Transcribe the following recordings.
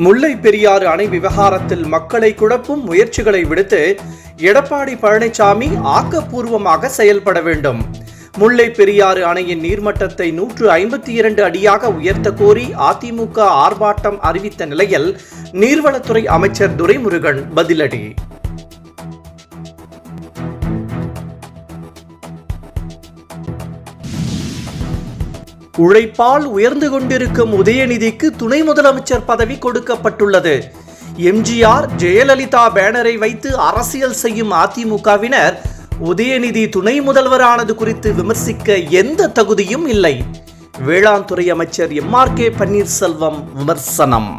முல்லை பெரியாறு அணை விவகாரத்தில் மக்களை குழப்பும் முயற்சிகளை விடுத்து எடப்பாடி பழனிசாமி ஆக்கப்பூர்வமாக செயல்பட வேண்டும். முல்லை பெரியாறு அணையின் நீர்மட்டத்தை 152 அடியாக உயர்த்த கோரி அதிமுக ஆர்ப்பாட்டம் அறிவித்த நிலையில் நீர்வளத்துறை அமைச்சர் துரைமுருகன் பதிலடி. உழைப்பால் உயர்ந்து கொண்டிருக்கும் உதயநிதிக்கு துணை முதலமைச்சர் பதவி கொடுக்கப்பட்டுள்ளது. எம்ஜிஆர் ஜெயலலிதா பேனரை வைத்து அரசியல் செய்யும் அதிமுகவினர் உதயநிதி துணை முதல்வரானது குறித்து விமர்சிக்க எந்த தகுதியும் இல்லை. வேளாண் துறை அமைச்சர் MRK பன்னீர்செல்வம் விமர்சனம்.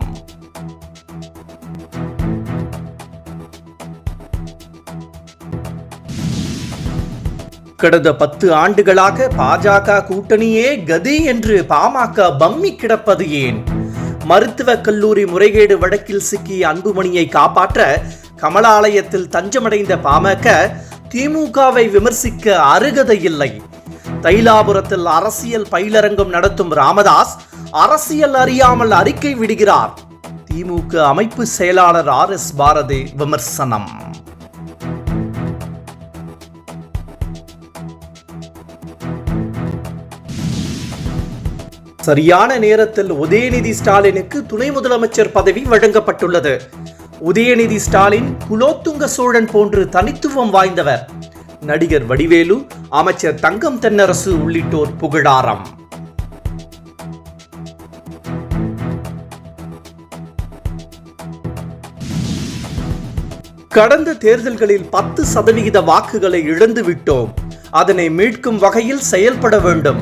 கடந்த 10 ஆண்டுகளாக பாஜக கூட்டணியே கதி என்று பாமக பம்மி கிடப்பது ஏன்? மருத்துவக் கல்லூரி முறைகேடு வழக்கில் சிக்கிய அன்புமணியை காப்பாற்ற கமலாலயத்தில் தஞ்சமடைந்த பாமக திமுகவை விமர்சிக்க அருகதை இல்லை. தைலாபுரத்தில் அரசியல் பயிலரங்கம் நடத்தும் ராமதாஸ் அரசியல் அறியாமல் அறிக்கை விடுகிறார். திமுக அமைப்பு செயலாளர் RS பாரதி விமர்சனம். சரியான நேரத்தில் உதயநிதி ஸ்டாலினுக்கு துணை முதலமைச்சர் பதவி வழங்கப்பட்டுள்ளது. உதயநிதி ஸ்டாலின் குலோத்துங்க சோழன் போன்று தனித்துவம் வாய்ந்தவர். நடிகர் வடிவேலு, அமைச்சர் தங்கம் தென்னரசு உள்ளிட்டோர் புகழாரம். கடந்த தேர்தல்களில் 10% வாக்குகளை இழந்து விட்டோம். அதனை மீட்கும் வகையில் செயல்பட வேண்டும்.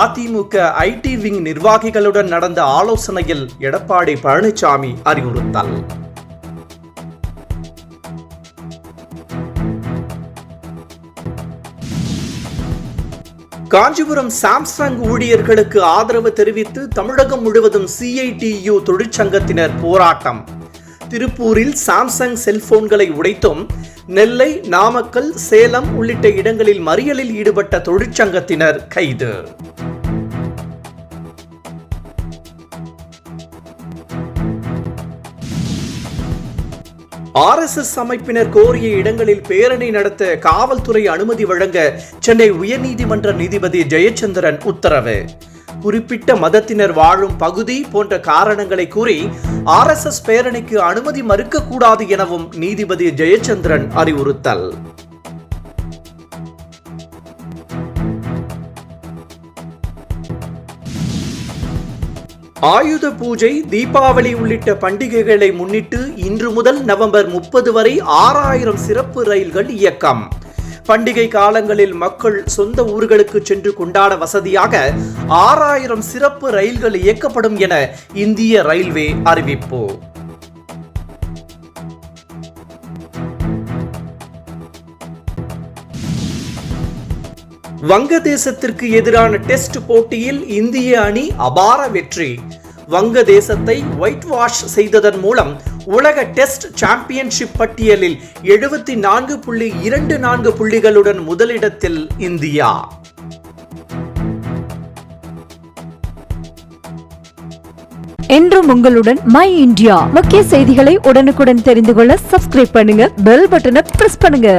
அதிமுக IT விங் நிர்வாகிகளுடன் நடந்த ஆலோசனையில் எடப்பாடி பழனிசாமி அறிவுறுத்தல். காஞ்சிபுரம் சாம்சங் ஊழியர்களுக்கு ஆதரவு தெரிவித்து தமிழகம் முழுவதும் CITU தொழிற்சங்கத்தினர் போராட்டம். திருப்பூரில் சாம்சங் செல்போன்களை உடைத்தும் நெல்லை, நாமக்கல், சேலம் உள்ளிட்ட இடங்களில் மறியலில் ஈடுபட்ட தொழிற்சங்கத்தினர் கைது. RSS அமைப்பினர் கோரிய இடங்களில் பேரணி நடத்த காவல்துறை அனுமதி வழங்க சென்னை உயர்நீதிமன்ற நீதிபதி ஜெயச்சந்திரன் உத்தரவு. குறிப்பிட்ட மதத்தினர் வாழும் பகுதி போன்ற காரணங்களை கூறி RSS பேரணிக்கு அனுமதி மறுக்கக்கூடாது எனவும் நீதிபதி ஜெயச்சந்திரன் அறிவுறுத்தல். ஆயுத பூஜை, தீபாவளி உள்ளிட்ட பண்டிகைகளை முன்னிட்டு இன்று முதல் நவம்பர் 30 வரை 6000 சிறப்பு ரயில்கள் இயக்கம். பண்டிகை காலங்களில் மக்கள் சொந்த ஊர்களுக்கு சென்று கொண்டாட வசதியாக 6000 சிறப்பு ரயில்கள் இயக்கப்படும் என இந்திய ரயில்வே அறிவிப்பு. வங்கதேசத்திற்கு எதிரான டெஸ்ட் போட்டியில் இந்திய அணி அபார வெற்றி. வங்கதேசத்தை ஒயிட் வாஷ் செய்ததன் மூலம் உலக டெஸ்ட் சாம்பியன்ஷிப் பட்டியலில் 74.24 புள்ளிகளுடன் முதலிடத்தில் இந்தியா. என்றும் உங்களுடன் மை இந்தியா. முக்கிய செய்திகளை உடனுக்குடன் தெரிந்து கொள்ள சப்ஸ்கிரைப் பண்ணுங்க, பெல் பட்டனை பிரஸ் பண்ணுங்க.